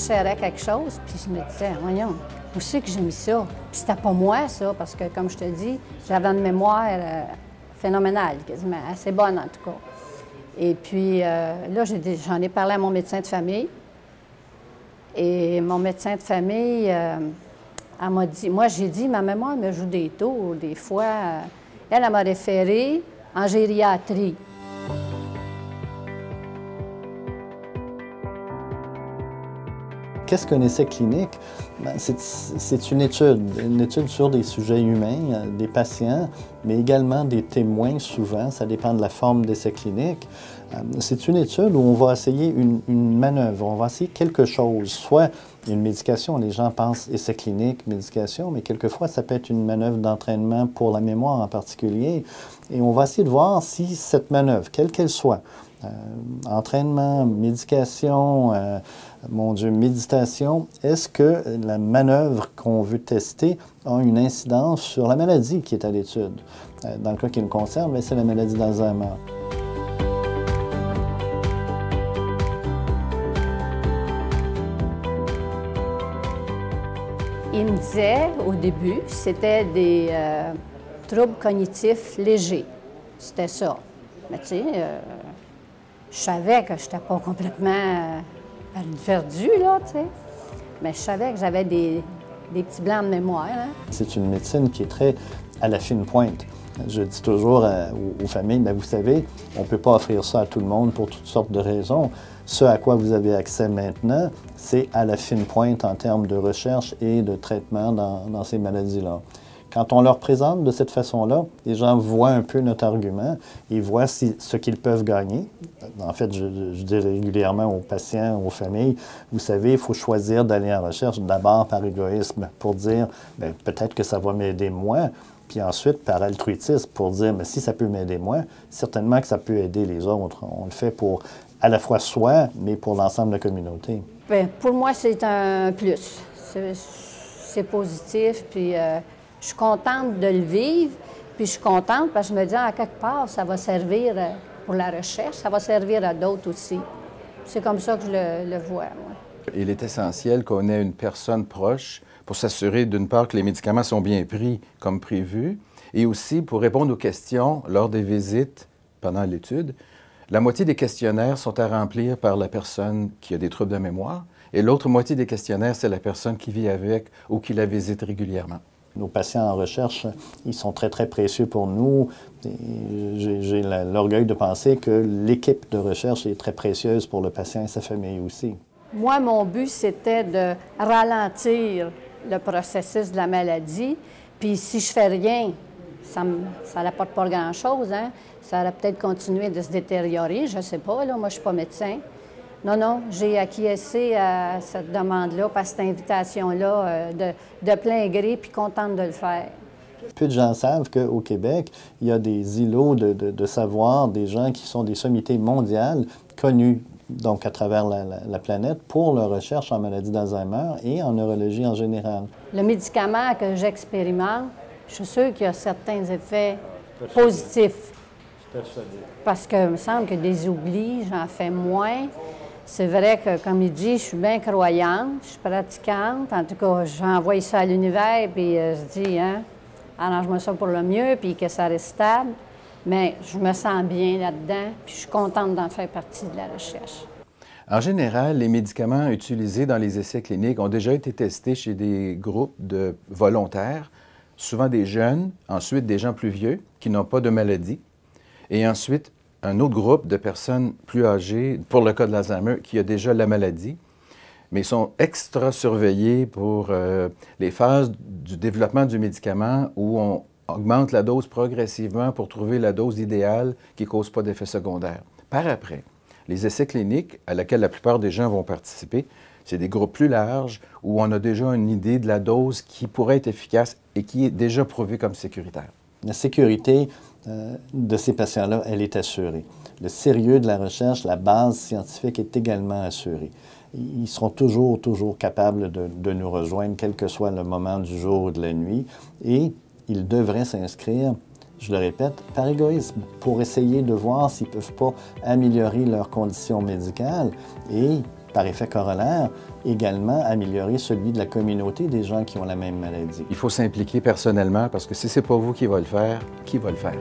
serrais quelque chose, puis je me disais, voyons, où c'est que j'ai mis ça? Puis c'était pas moi, ça, parce que, comme je te dis, j'avais une mémoire phénoménale, quasiment, assez bonne en tout cas. Et puis là, j'en ai parlé à mon médecin de famille. Et mon médecin de famille, elle m'a dit, moi j'ai dit, ma mémoire me joue des tours, des fois. Elle m'a référée en gériatrie. Qu'est-ce qu'un essai clinique? C'est une étude sur des sujets humains, des patients, mais également des témoins souvent, ça dépend de la forme d'essai clinique. C'est une étude où on va essayer une manœuvre, on va essayer quelque chose, soit une médication, les gens pensent essai clinique, médication, mais quelquefois ça peut être une manœuvre d'entraînement pour la mémoire en particulier, et on va essayer de voir si cette manœuvre, quelle qu'elle soit, entraînement, médication, mon Dieu, méditation, est-ce que la manœuvre qu'on veut tester a une incidence sur la maladie qui est à l'étude? Dans le cas qui nous concerne, c'est la maladie d'Alzheimer. Il me disait, au début, c'était des troubles cognitifs légers. C'était ça. Mais tu sais, je savais que je n'étais pas complètement perdue, là, tu sais. Mais je savais que j'avais des petits blancs de mémoire. Hein? C'est une médecine qui est très à la fine pointe. Je dis toujours aux familles, bien, vous savez, on ne peut pas offrir ça à tout le monde pour toutes sortes de raisons. Ce à quoi vous avez accès maintenant, c'est à la fine pointe en termes de recherche et de traitement dans ces maladies-là. Quand on leur présente de cette façon-là, les gens voient un peu notre argument, ils voient ce qu'ils peuvent gagner. En fait, je dis régulièrement aux patients, aux familles, vous savez, il faut choisir d'aller en recherche d'abord par égoïsme, pour dire, peut-être que ça va m'aider moi, puis ensuite par altruitisme, pour dire, mais si ça peut m'aider moi, certainement que ça peut aider les autres. On le fait pour à la fois soi, mais pour l'ensemble de la communauté. Bien, pour moi, c'est un plus. C'est positif, puis je suis contente de le vivre, puis je suis contente parce que je me dis, à quelque part, ça va servir pour la recherche, ça va servir à d'autres aussi. C'est comme ça que je le vois, moi. Il est essentiel qu'on ait une personne proche pour s'assurer, d'une part, que les médicaments sont bien pris comme prévu, et aussi pour répondre aux questions lors des visites pendant l'étude. La moitié des questionnaires sont à remplir par la personne qui a des troubles de mémoire, et l'autre moitié des questionnaires, c'est la personne qui vit avec ou qui la visite régulièrement. Nos patients en recherche, ils sont très, très précieux pour nous. J'ai l'orgueil de penser que l'équipe de recherche est très précieuse pour le patient et sa famille aussi. Moi, mon but, c'était de ralentir le processus de la maladie. Puis si je fais rien, ça n'apporte pas grand-chose, hein? Ça aurait peut-être continué de se détériorer, je ne sais pas, là, moi je ne suis pas médecin. Non, j'ai acquiescé à cette demande-là, par cette invitation-là, de plein gré, puis contente de le faire. Peu de gens savent qu'au Québec, il y a des îlots de savoir, des gens qui sont des sommités mondiales connues donc à travers la planète pour leur recherche en maladie d'Alzheimer et en neurologie en général. Le médicament que j'expérimente, je suis sûre qu'il y a certains effets positifs. Parce que il me semble que des oublis, j'en fais moins. C'est vrai que, comme il dit, je suis bien croyante, je suis pratiquante. En tout cas, j'envoie ça à l'univers, puis je dis, hein, arrange-moi ça pour le mieux, puis que ça reste stable. Mais je me sens bien là-dedans, puis je suis contente d'en faire partie de la recherche. En général, les médicaments utilisés dans les essais cliniques ont déjà été testés chez des groupes de volontaires, souvent des jeunes, ensuite des gens plus vieux qui n'ont pas de maladie, et ensuite un autre groupe de personnes plus âgées, pour le cas de l'Alzheimer, qui a déjà la maladie, mais ils sont extra surveillés pour les phases du développement du médicament où on augmente la dose progressivement pour trouver la dose idéale qui ne cause pas d'effets secondaires. Par après, les essais cliniques à laquelle la plupart des gens vont participer, c'est des groupes plus larges où on a déjà une idée de la dose qui pourrait être efficace et qui est déjà prouvée comme sécuritaire. La sécurité de ces patients-là, elle est assurée. Le sérieux de la recherche, la base scientifique est également assurée. Ils seront toujours capables de nous rejoindre, quel que soit le moment du jour ou de la nuit, et ils devraient s'inscrire, je le répète, par égoïsme, pour essayer de voir s'ils ne peuvent pas améliorer leurs conditions médicales et par effet corollaire, également améliorer celui de la communauté des gens qui ont la même maladie. Il faut s'impliquer personnellement parce que si ce n'est pas vous qui va le faire, qui va le faire?